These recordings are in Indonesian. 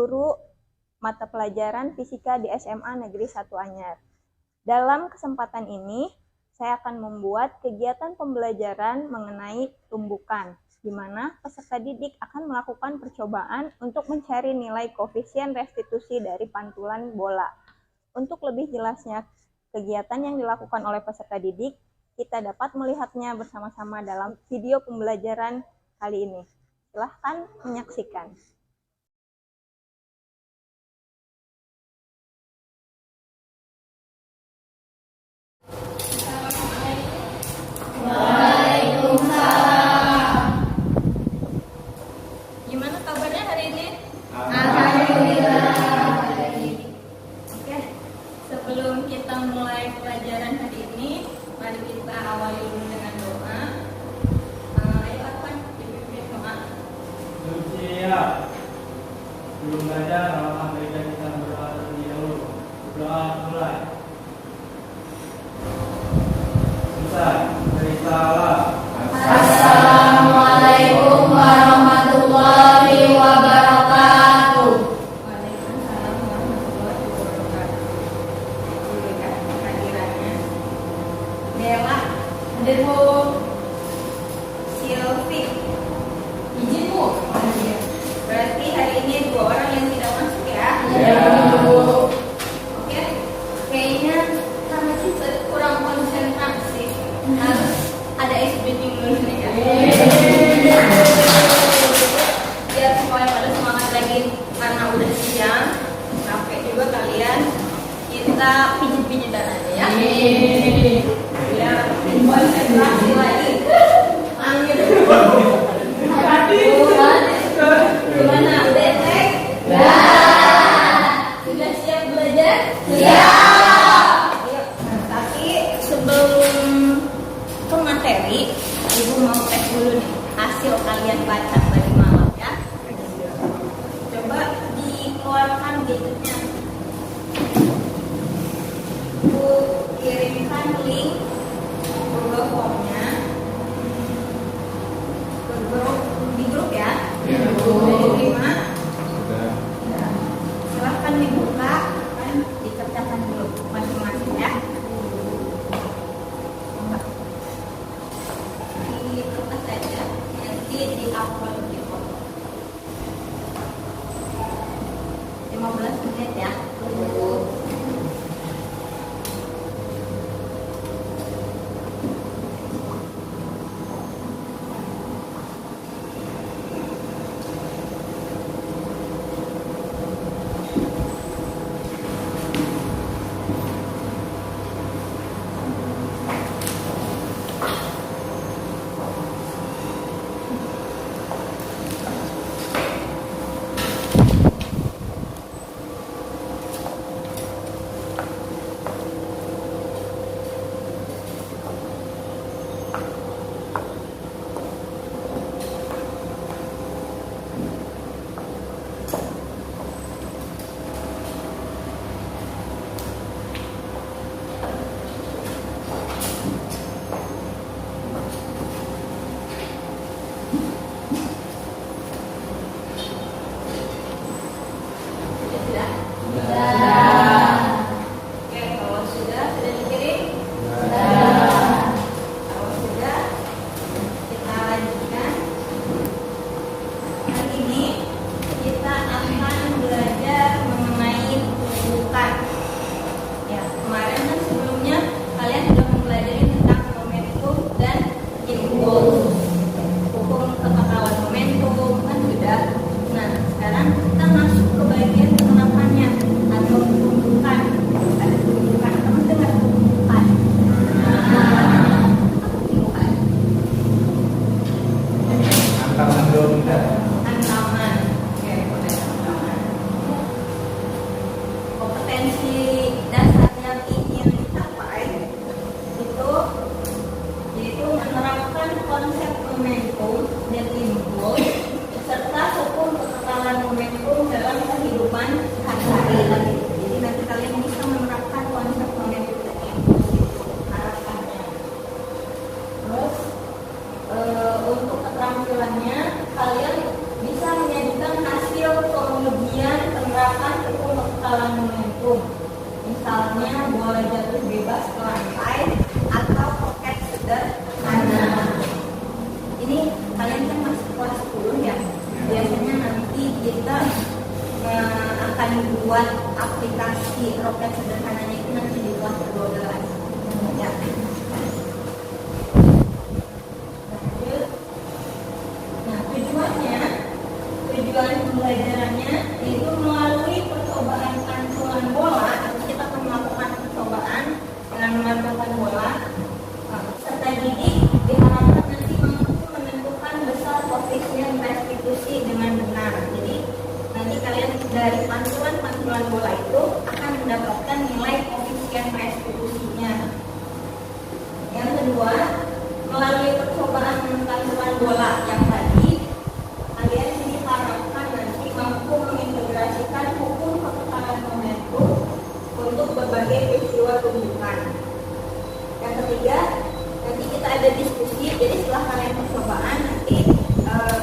guru mata pelajaran fisika di SMA Negeri 1 Anyar. Dalam kesempatan ini, saya akan membuat kegiatan pembelajaran mengenai tumbukan, di mana peserta didik akan melakukan percobaan untuk mencari nilai koefisien restitusi dari pantulan bola. Untuk lebih jelasnya kegiatan yang dilakukan oleh peserta didik, kita dapat melihatnya bersama-sama dalam video pembelajaran kali ini. Silahkan menyaksikan. Waalaikumsalam. Gimana kabarnya hari ini? Alhamdulillah. Oke, sebelum kita mulai pelajaran hari ini, mari kita awali dulu dengan doa. Ayo Arfan, dipimpin doa. Ya, belum belajar, alhamdulillah kita berdoa terlebih dahulu. Doa mulai. Ustaz, beri salam. Assalamualaikum warahmatullahi wabarakatuh. Waalaikumsalam warahmatullahi wabarakatuh. Diberikan kehadirannya. Bella, hadir Bu. Silvi, izin Bu. Berarti hari ini 2 orang yang tidak masuk ya? Ya, Bu. Oke, kayaknya karena kita kurang konsentrasi, harus ada ice breathing dulu nih ya. Biar supaya pada semangat lagi, karena udah siang, capek juga kalian. Kita pijit-pijitan aja ya. Biar konsentrasi lagi. Angin. Gimana? Udah tek? Ya. Sudah siap belajar? Ya. Ayo. Tapi sebelum ke materi, Ibu mau tes dulu nih hasil kalian baca tadi malam ya. Coba dikeluarkan gadgetnya. Bu kirimkan link Google Form-nya ke grup, di grup ya. Ya, Bu. Diterima. Silahkan dibuka, kan dikerjakan dulu masing-masing ya. Di kertas saja, nanti di-upload di foto. 15 menit ya. eksekusinya. Yang kedua, melalui percobaan menentukan bola yang tadi, kalian diharapkan nanti mampu mengintegrasikan hukum kekekalan momentum untuk berbagai peristiwa tumbukan. Yang ketiga, nanti kita ada diskusi. Jadi setelah kalian percobaan nanti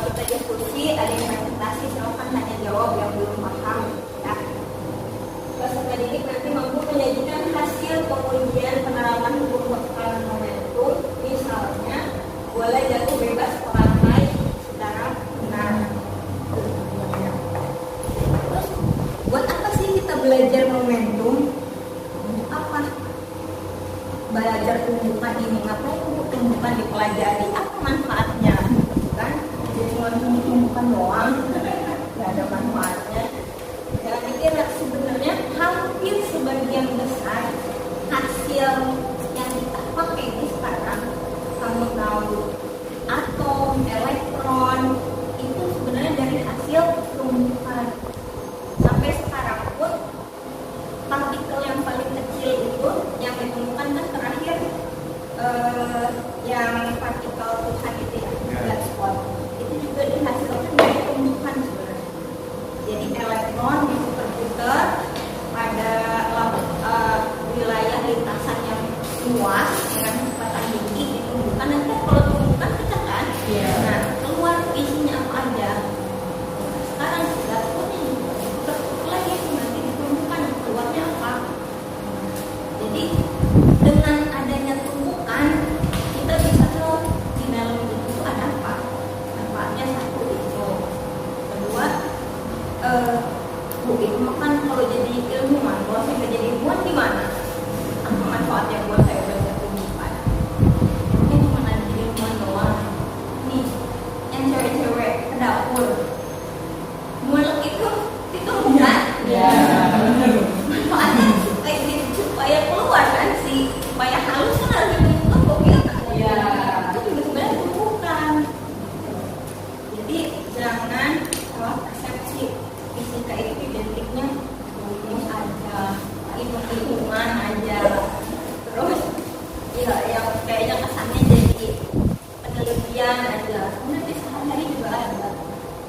kita diskusi, ada yang presentasi, silahkan hanya jawab yang belum paham. Ya. Peserta didik nanti mampu menyajikan hasil pengujian penerapan hukum kekekalan momentum, misalnya boleh jatuh bebas perangai secara benar. Terus, buat apa sih kita belajar momentum? Untuk apa? Belajar tumbukan ini, ngapain tumbukan dipelajari? Apa manfaatnya? Kan? Jadi cuma tumbukan doang, nggak ada manfaatnya. Jangan pikir, sebenarnya hampir sebagian besar hasil yang kita pakai di sekarang, kamu tahu atom, elektron, itu sebenarnya dari hasil tumbukan. Sampai sekarang pun partikel yang paling kecil itu yang ditemukan kan terakhir yang partikel Tuhan itu ya, black spot, itu juga dihasilkan dari tumbukan sebenarnya. Jadi elektron diputar-putar pada wilayah lintasan yang luas dengan kecepatan tinggi, ditumbukan. Nanti kalau tumbukan pecah kan? Nah, keluar isinya apa aja. Sekarang sudah punya tertutup lagi, nanti ditumbukan keluarnya apa. Jadi dengan adanya tumbukan, kita bisa tahu di dalam itu ada apa. Manfaatnya satu itu. Kedua, itu kan kalau jadi ilmuwan, kalau saya jadi ilmuwan gimana? Apa manfaatnya buat saya belajar tumbukan? Ini cuma ada jadi ilmuwan doang. Nih, yang cewek-cewek ke dapur, mulut itu tumbukan. Manfaatnya supaya keluar kan sih, supaya halus kan harus ditutup ya kan? Itu juga sebenarnya tumbukan. Jadi jangan salah persepsi. Fisika itu identiknya rumus aja, hitung-hitungan aja. Terus ya yang kayaknya kesannya jadi penelitian aja. Nanti sehari-hari juga ada.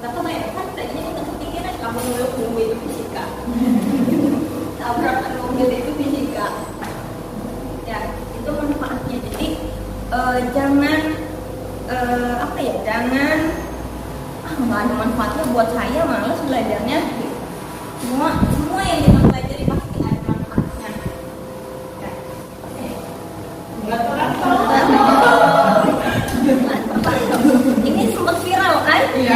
Gak kebanyakan tadinya kita kepikiran kamu nunggu itu fisika. Tabrakan mobil itu fisika. Ya, itu manfaatnya. Jadi jangan jangan nggak ada manfaatnya buat saya, malas belajarnya. Semua yang kita pelajari pasti ada manfaatnya. Ini sempat viral kan? Iya.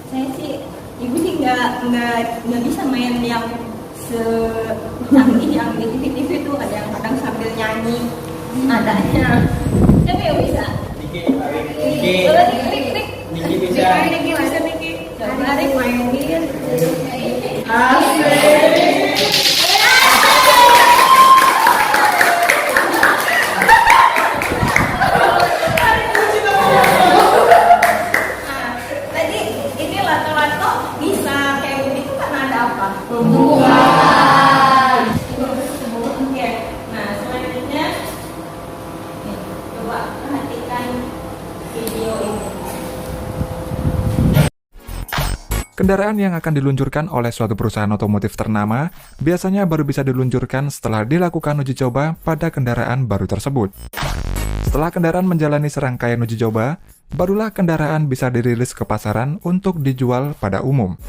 Saya sih, ibu sih nggak bisa main yang secanggih yang di TV itu. Ada yang kadang sambil nyanyi, adanya. Siapa yang bisa? Niki bisa. Niki bisa, Niki. Coba Rik mainin. Asik. Tadi ini lato-lato bisa kayak begitu karena ada apa? Tumbukan. Oke. Nah, selanjutnya coba perhatikan video ini. Kendaraan yang akan diluncurkan oleh suatu perusahaan otomotif ternama biasanya baru bisa diluncurkan setelah dilakukan uji coba pada kendaraan baru tersebut. Setelah kendaraan menjalani serangkaian uji coba, barulah kendaraan bisa dirilis ke pasaran untuk dijual pada umum.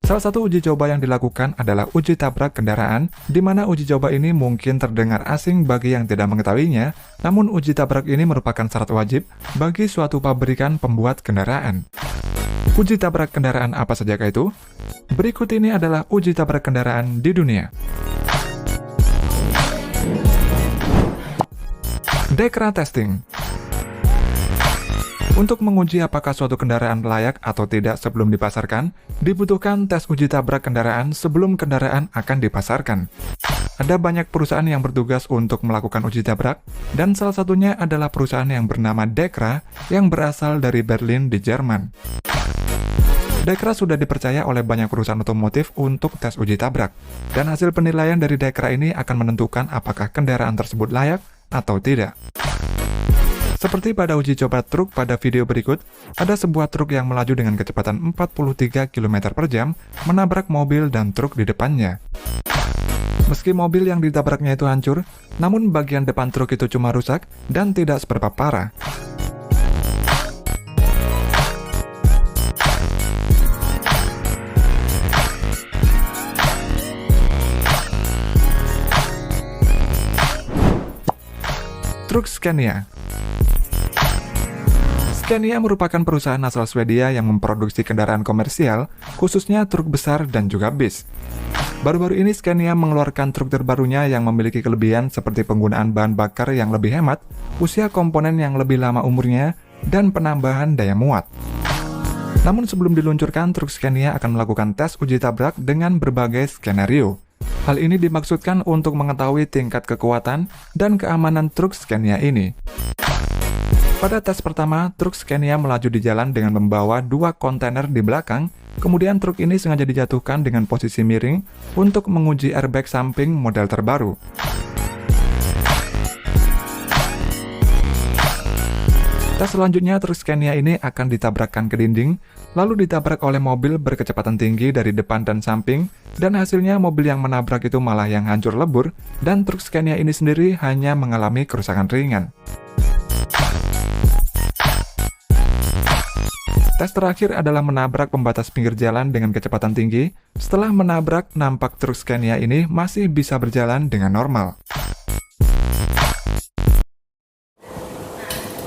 Salah satu uji coba yang dilakukan adalah uji tabrak kendaraan, di mana uji coba ini mungkin terdengar asing bagi yang tidak mengetahuinya, namun uji tabrak ini merupakan syarat wajib bagi suatu pabrikan pembuat kendaraan. Uji tabrak kendaraan apa saja itu? Berikut ini adalah uji tabrak kendaraan di dunia. DEKRA Testing. Untuk menguji apakah suatu kendaraan layak atau tidak sebelum dipasarkan, dibutuhkan tes uji tabrak kendaraan sebelum kendaraan akan dipasarkan. Ada banyak perusahaan yang bertugas untuk melakukan uji tabrak, dan salah satunya adalah perusahaan yang bernama DEKRA yang berasal dari Berlin di Jerman. Dekra sudah dipercaya oleh banyak perusahaan otomotif untuk tes uji tabrak, dan hasil penilaian dari Dekra ini akan menentukan apakah kendaraan tersebut layak atau tidak. Seperti pada uji coba truk pada video berikut, ada sebuah truk yang melaju dengan kecepatan 43 km per jam menabrak mobil dan truk di depannya. Meski mobil yang ditabraknya itu hancur, namun bagian depan truk itu cuma rusak dan tidak seberapa parah. Truk Scania. Scania merupakan perusahaan asal Swedia yang memproduksi kendaraan komersial, khususnya truk besar dan juga bis. Baru-baru ini Scania mengeluarkan truk terbarunya yang memiliki kelebihan seperti penggunaan bahan bakar yang lebih hemat, usia komponen yang lebih lama umurnya, dan penambahan daya muat. Namun sebelum diluncurkan, truk Scania akan melakukan tes uji tabrak dengan berbagai skenario. Hal ini dimaksudkan untuk mengetahui tingkat kekuatan dan keamanan truk Scania ini. Pada tes pertama, truk Scania melaju di jalan dengan membawa 2 kontainer di belakang, kemudian truk ini sengaja dijatuhkan dengan posisi miring untuk menguji airbag samping model terbaru. Tes selanjutnya, truk Scania ini akan ditabrakkan ke dinding, lalu ditabrak oleh mobil berkecepatan tinggi dari depan dan samping, dan hasilnya mobil yang menabrak itu malah yang hancur lebur, dan truk Scania ini sendiri hanya mengalami kerusakan ringan. Tes terakhir adalah menabrak pembatas pinggir jalan dengan kecepatan tinggi. Setelah menabrak, nampak truk Scania ini masih bisa berjalan dengan normal.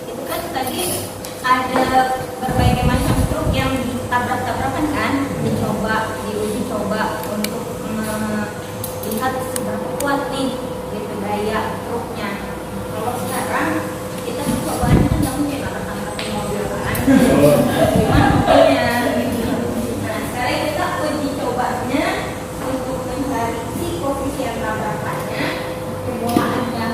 Itu kan tadi ada berbagai macam truk yang ditabrak-tabrakan kan, diuji coba untuk melihat seberapa kuat nih gitu daya truknya. Kalau sekarang kita cobaannya kan nggak mungkin angkat mobil kan, gimana mobilnya gitu. Nah sekarang kita uji cobanya untuk mencari si koefisien tabrakannya, kebolaannya.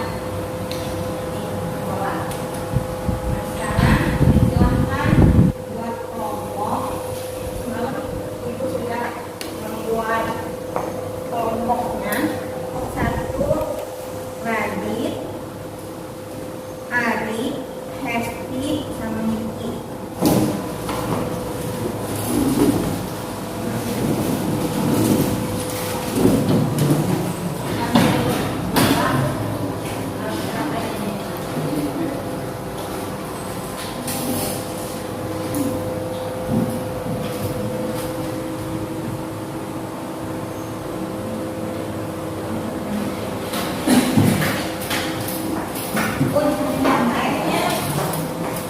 Nah sekarang silahkan buat kelompok. Ibu sudah membuat kelompoknya. Satu, Radit, Ari, Hesti, sama Niki. Untuk nilainya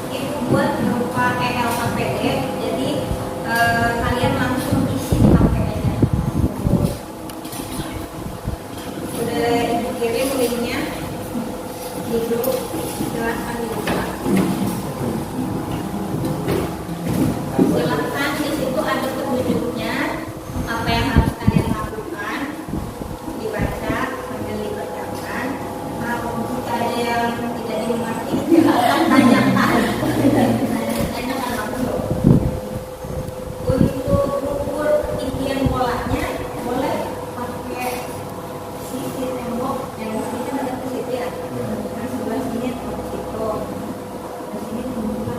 Ibu buat berupa ELKPD, jadi kalian langsung isi KPD-nya. Sudah Ibu kirim linknya di grup, silahkan dibuka. Silahkan, di situ ada petunjuknya apa yang harus kalian lakukan, dibaca sambil dikerjakan. Kalau jika ada yang tidak dimengerti, silahkan tanyakan. Tanyakan langsung. Untuk ukur isian bolanya, boleh pakai sisi tembok yang di sini kan ada posisi ya. Kan sebelah sini seperti itu. Di sini tunjukkan.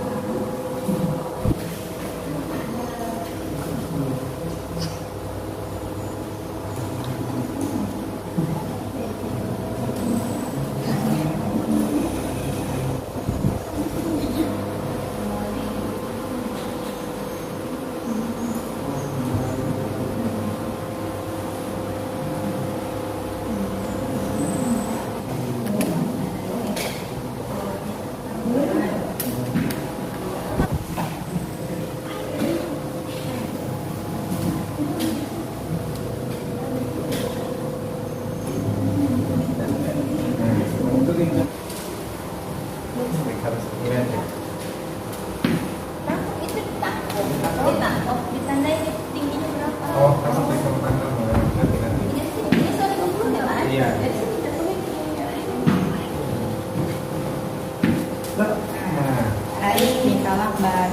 Itu ditangkap, ditandai tingginya berapa? Oh, kan sampai ke tanggal nanti. Ini soal 50 ya kan? Iya. Dari sini kita tulis. Nah, Hari minta lakban.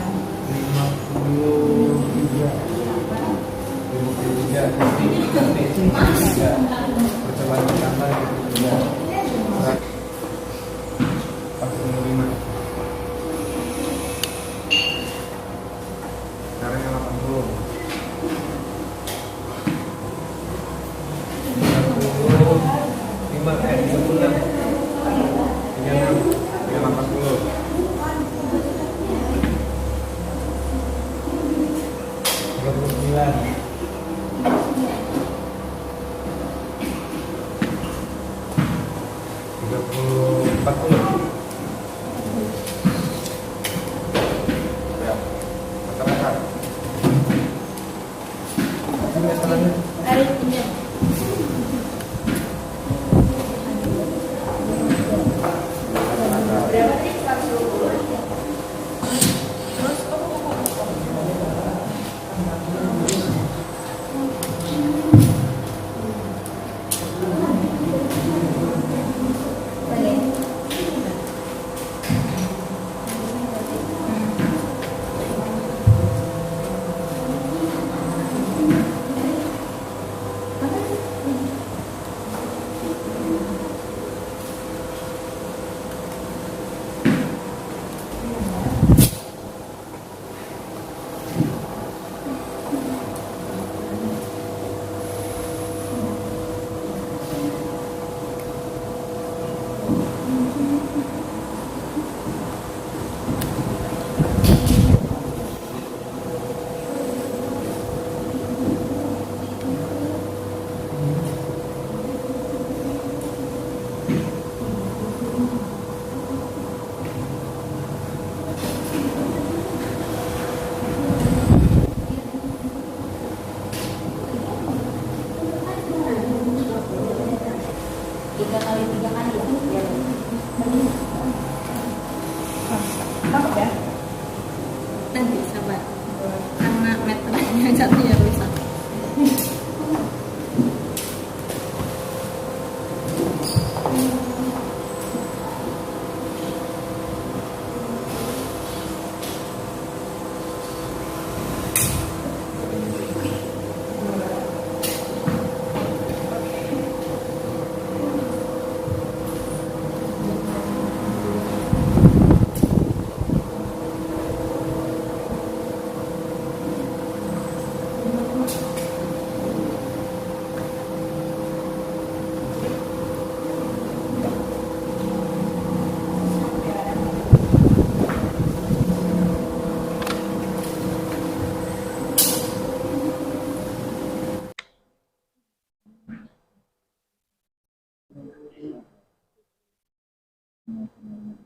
53. ya nanti juga percobaan pertama gitu ya 45 sekarang yang 80 36 ya masyarakat ini masalahnya tiga kali ya biar nanti sabar karena meternya jatuhnya rusak.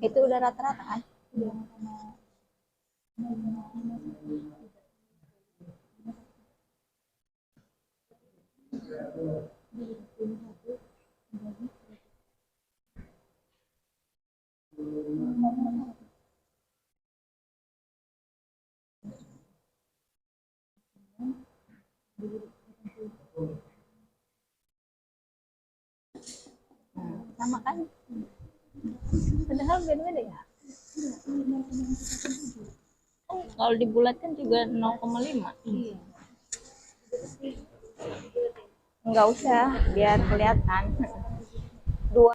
Itu udah rata-rata kan? Sama kan? Padahal beda-beda ya. Kalau dibulatkan juga 0,5. Enggak usah, biar kelihatan. Dua.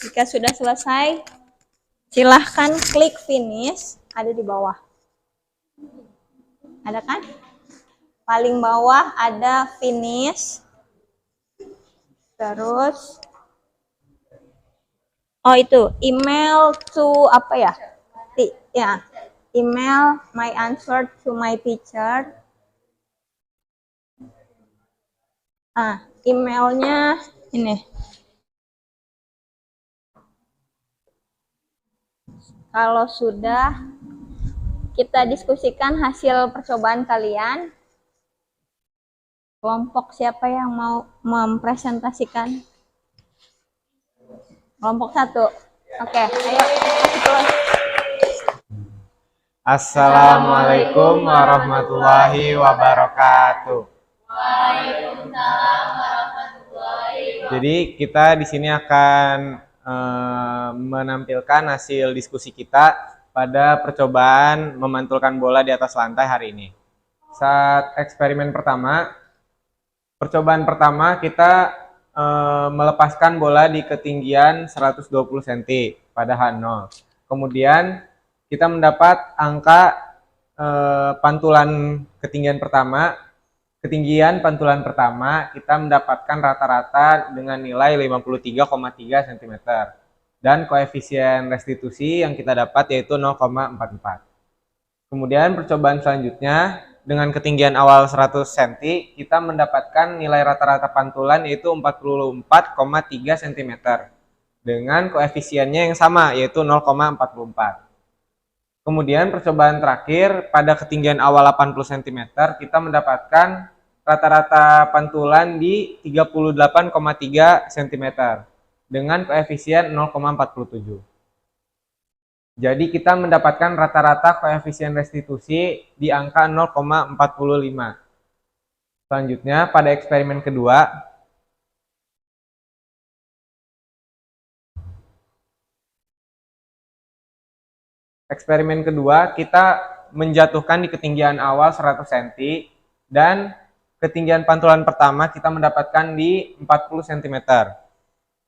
Jika sudah selesai, silahkan klik finish, ada di bawah. Ada kan? Paling bawah ada finish. Terus, oh itu, email to apa ya? Ya, email my answer to my teacher. Emailnya ini. Kalau sudah, kita diskusikan hasil percobaan kalian. Kelompok siapa yang mau mempresentasikan? Kelompok 1. Oke, ayo. Assalamualaikum warahmatullahi wabarakatuh. Jadi kita di sini akan menampilkan hasil diskusi kita pada percobaan memantulkan bola di atas lantai hari ini. Saat eksperimen percobaan pertama kita melepaskan bola di ketinggian 120 cm pada H0. Kemudian kita mendapat angka ketinggian pantulan pertama kita mendapatkan rata-rata dengan nilai 53,3 cm dan koefisien restitusi yang kita dapat yaitu 0,44. Kemudian percobaan selanjutnya dengan ketinggian awal 100 cm kita mendapatkan nilai rata-rata pantulan yaitu 44,3 cm dengan koefisiennya yang sama yaitu 0,44. Kemudian percobaan terakhir pada ketinggian awal 80 cm kita mendapatkan rata-rata pantulan di 38,3 cm dengan koefisien 0,47. Jadi kita mendapatkan rata-rata koefisien restitusi di angka 0,45. Selanjutnya pada eksperimen kedua kita menjatuhkan di ketinggian awal 100 cm dan ketinggian pantulan pertama kita mendapatkan di 40 cm.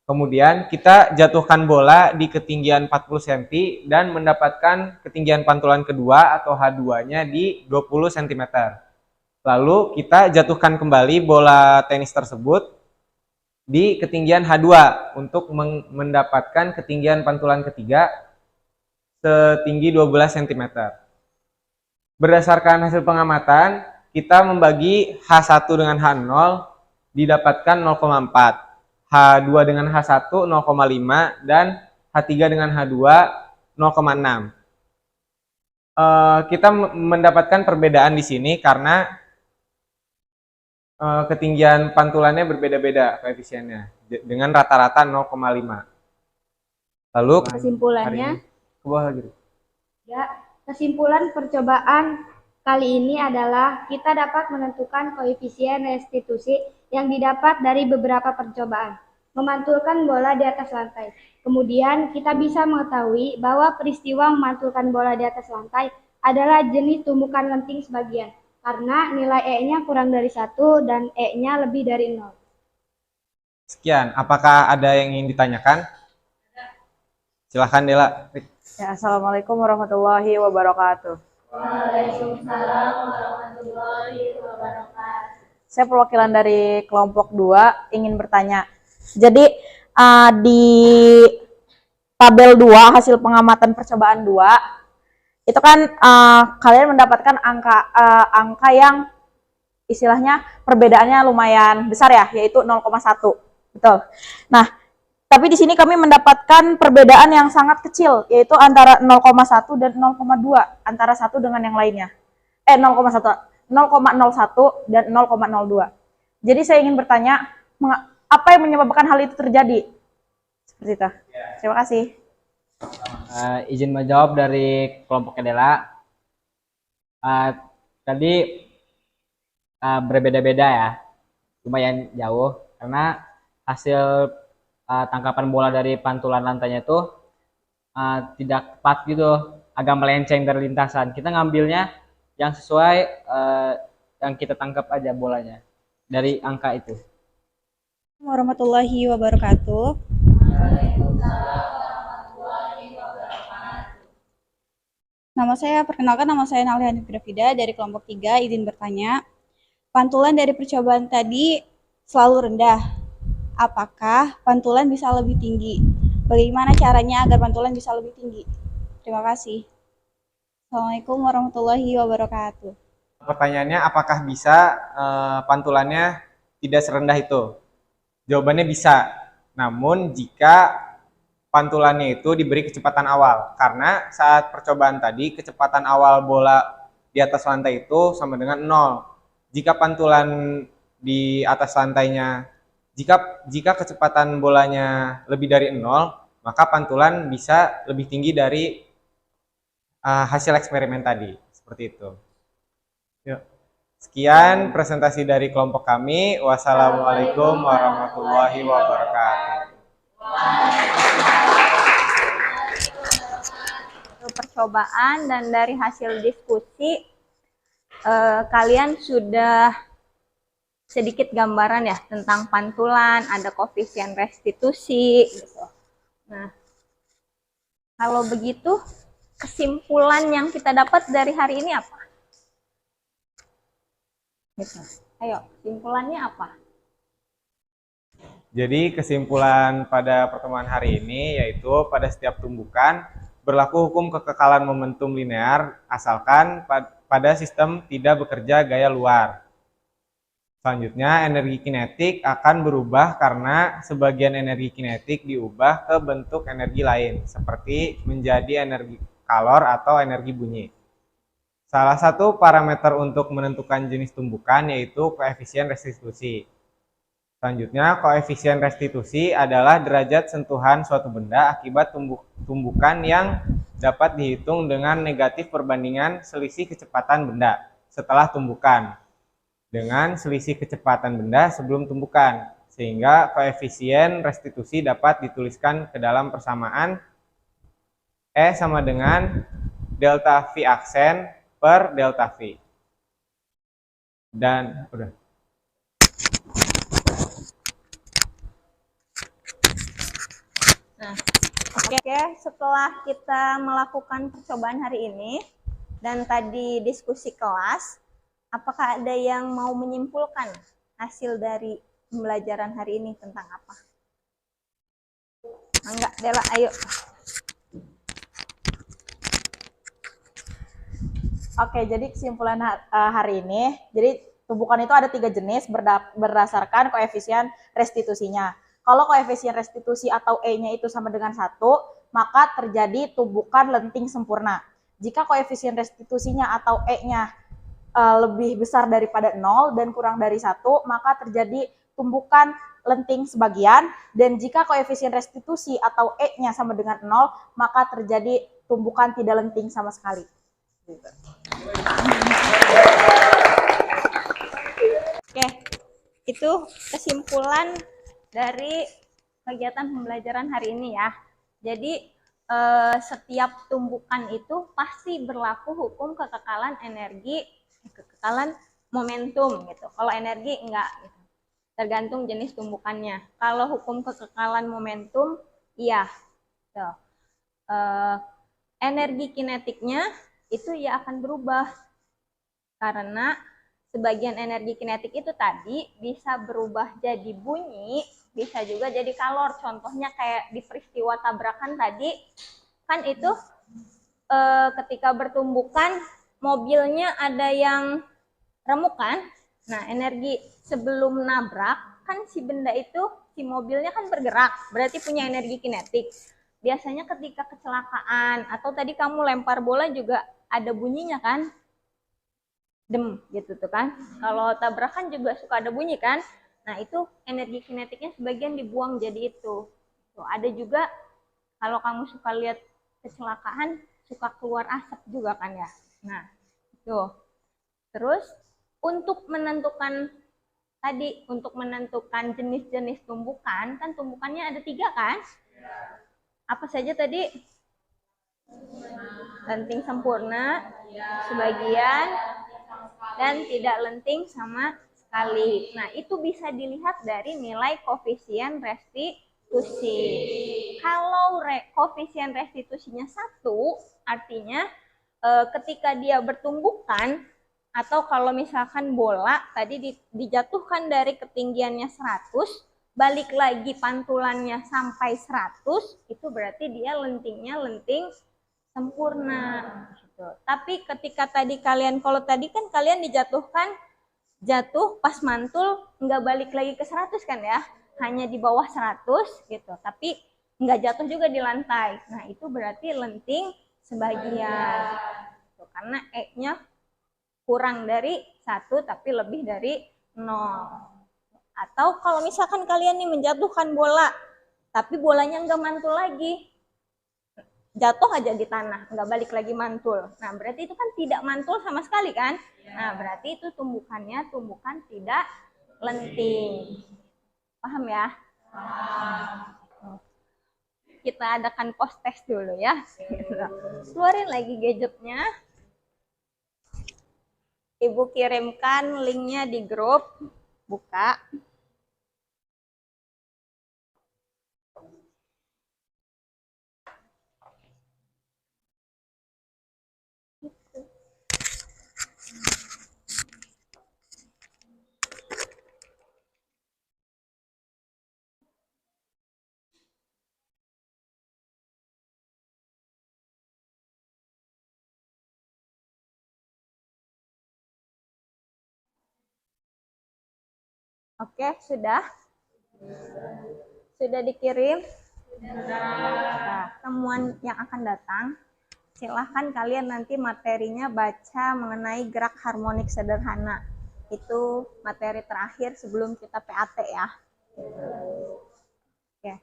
Kemudian kita jatuhkan bola di ketinggian 40 cm dan mendapatkan ketinggian pantulan kedua atau H2-nya di 20 cm. Lalu kita jatuhkan kembali bola tenis tersebut di ketinggian H2 untuk mendapatkan ketinggian pantulan ketiga setinggi 12 cm. Berdasarkan hasil pengamatan, kita membagi H1 dengan H0 didapatkan 0,4, H2 dengan H1 0,5, dan H3 dengan H2 0,6. Kita mendapatkan perbedaan di sini karena ketinggian pantulannya berbeda-beda koefisiennya dengan rata-rata 0,5. Lalu Kesimpulannya, ke bawah lagi. Ya, kesimpulan percobaan kali ini adalah kita dapat menentukan koefisien restitusi yang didapat dari beberapa percobaan, memantulkan bola di atas lantai. Kemudian kita bisa mengetahui bahwa peristiwa memantulkan bola di atas lantai adalah jenis tumbukan lenting sebagian, karena nilai E-nya kurang dari 1 dan E-nya lebih dari 0. Sekian, apakah ada yang ingin ditanyakan? Silahkan Dela. Ya, Assalamualaikum warahmatullahi wabarakatuh. Waalaikumsalam warahmatullahi wabarakatuh. Saya perwakilan dari kelompok 2 ingin bertanya. Jadi di tabel 2 hasil pengamatan percobaan 2 itu kan kalian mendapatkan angka yang istilahnya perbedaannya lumayan besar ya, yaitu 0,1. Betul. Nah, tapi di sini kami mendapatkan perbedaan yang sangat kecil, yaitu antara 0,1 dan 0,2, antara satu dengan yang lainnya. 0,01 dan 0,02. Jadi saya ingin bertanya, apa yang menyebabkan hal itu terjadi? Seperti itu. Terima kasih. Izin menjawab dari kelompok Dela. Tadi berbeda-beda ya, lumayan jauh karena hasil tangkapan bola dari pantulan lantainya itu tidak tepat gitu, agak melenceng dari lintasan. Kita ngambilnya yang sesuai yang kita tangkap aja bolanya dari angka itu. Warahmatullahi wabarakatuh. Perkenalkan nama saya Nalihan Fida dari kelompok 3, izin bertanya. Pantulan dari percobaan tadi selalu rendah. Apakah pantulan bisa lebih tinggi? Bagaimana caranya agar pantulan bisa lebih tinggi? Terima kasih. Assalamualaikum warahmatullahi wabarakatuh. Pertanyaannya, apakah bisa pantulannya tidak serendah itu? Jawabannya bisa. Namun jika pantulannya itu diberi kecepatan awal, karena saat percobaan tadi kecepatan awal bola di atas lantai itu sama dengan 0. Jika pantulan di atas lantainya, jika kecepatan bolanya lebih dari 0, maka pantulan bisa lebih tinggi dari hasil eksperimen tadi, seperti itu. Yuk. Sekian presentasi dari kelompok kami. Wassalamualaikum warahmatullahi wabarakatuh. Percobaan dan dari hasil diskusi kalian sudah sedikit gambaran ya tentang pantulan, ada koefisien restitusi gitu. Nah, kalau begitu kesimpulan yang kita dapat dari hari ini apa? Gitu. Ayo, kesimpulannya apa? Jadi kesimpulan pada pertemuan hari ini yaitu pada setiap tumbukan berlaku hukum kekekalan momentum linear asalkan pada sistem tidak bekerja gaya luar. Selanjutnya, energi kinetik akan berubah karena sebagian energi kinetik diubah ke bentuk energi lain, seperti menjadi energi kalor atau energi bunyi. Salah satu parameter untuk menentukan jenis tumbukan yaitu koefisien restitusi. Selanjutnya, koefisien restitusi adalah derajat sentuhan suatu benda akibat tumbukan yang dapat dihitung dengan negatif perbandingan selisih kecepatan benda setelah tumbukan dengan selisih kecepatan benda sebelum tumbukan, sehingga koefisien restitusi dapat dituliskan ke dalam persamaan E sama dengan delta V aksen per delta V. Dan udah. Nah, oke, setelah kita melakukan percobaan hari ini dan tadi diskusi kelas, apakah ada yang mau menyimpulkan hasil dari pembelajaran hari ini tentang apa? Enggak, Dela, ayo. Oke, jadi kesimpulan hari ini, jadi tumbukan itu ada 3 jenis berdasarkan koefisien restitusinya. Kalau koefisien restitusi atau E-nya itu sama dengan 1, maka terjadi tumbukan lenting sempurna. Jika koefisien restitusinya atau E-nya lebih besar daripada 0 dan kurang dari 1, maka terjadi tumbukan lenting sebagian. Dan jika koefisien restitusi atau E-nya sama dengan 0, maka terjadi tumbukan tidak lenting sama sekali. Oke, itu kesimpulan dari kegiatan pembelajaran hari ini ya. Jadi setiap tumbukan itu pasti berlaku hukum kekekalan energi, kekekalan momentum gitu. Kalau energi enggak gitu. Tergantung jenis tumbukannya. Kalau hukum kekekalan momentum iya. So, energi kinetiknya itu ya akan berubah. Karena sebagian energi kinetik itu tadi bisa berubah jadi bunyi, bisa juga jadi kalor. Contohnya kayak di peristiwa tabrakan tadi, kan itu ketika bertumbukan mobilnya ada yang remuk kan. Nah, energi sebelum nabrak kan si benda itu, si mobilnya kan bergerak, berarti punya energi kinetik. Biasanya ketika kecelakaan atau tadi kamu lempar bola juga ada bunyinya kan, dem gitu tuh kan. Kalau tabrakan juga suka ada bunyi kan. Nah, itu energi kinetiknya sebagian dibuang jadi itu. Tuh, ada juga kalau kamu suka lihat kecelakaan suka keluar asap juga kan ya. Nah, itu. Terus untuk menentukan tadi, untuk menentukan jenis-jenis tumbukan, kan tumbukannya ada 3 kan? Apa saja tadi? Lenting sempurna, sebagian, dan tidak lenting sama sekali. Nah, itu bisa dilihat dari nilai koefisien restitusi. Kalau koefisien restitusinya 1, artinya ketika dia bertumbukan, atau kalau misalkan bola tadi dijatuhkan dari ketinggiannya 100, balik lagi pantulannya sampai 100, itu berarti dia lentingnya lenting sempurna. Gitu. Tapi ketika tadi kalau tadi kan kalian jatuh pas mantul, nggak balik lagi ke 100 kan ya, hanya di bawah 100 gitu, tapi nggak jatuh juga di lantai. Nah itu berarti lenting sebagian. Gitu. Karena E-nya kurang dari 1 tapi lebih dari 0. Atau kalau misalkan kalian nih menjatuhkan bola, tapi bolanya nggak mantul lagi, jatuh aja di tanah, nggak balik lagi mantul. Nah, berarti itu kan tidak mantul sama sekali kan? Nah, berarti itu tumbukan tidak lenting. Paham ya? Kita adakan post test dulu ya. Keluarin lagi gadgetnya. Ibu kirimkan linknya di grup. Buka. Oke, sudah? Sudah dikirim? Nah, temuan yang akan datang, silahkan kalian nanti materinya baca mengenai gerak harmonik sederhana. Itu materi terakhir sebelum kita PAT ya. Oke.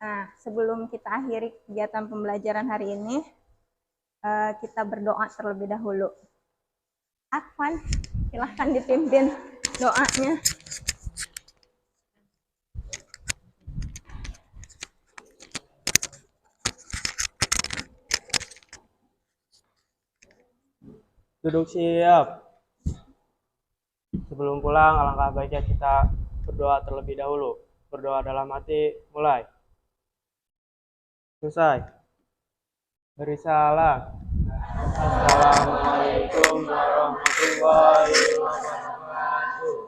Nah, sebelum kita akhiri kegiatan pembelajaran hari ini, kita berdoa terlebih dahulu. Afwan, silahkan dipimpin doanya. Duduk siap. Sebelum pulang, alangkah baiknya kita berdoa terlebih dahulu. Berdoa dalam hati, mulai. Selesai. Beri salam. Assalamualaikum warahmatullahi wabarakatuh.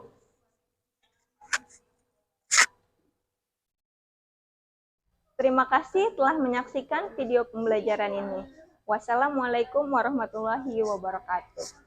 Terima kasih telah menyaksikan video pembelajaran ini. Wassalamualaikum warahmatullahi wabarakatuh.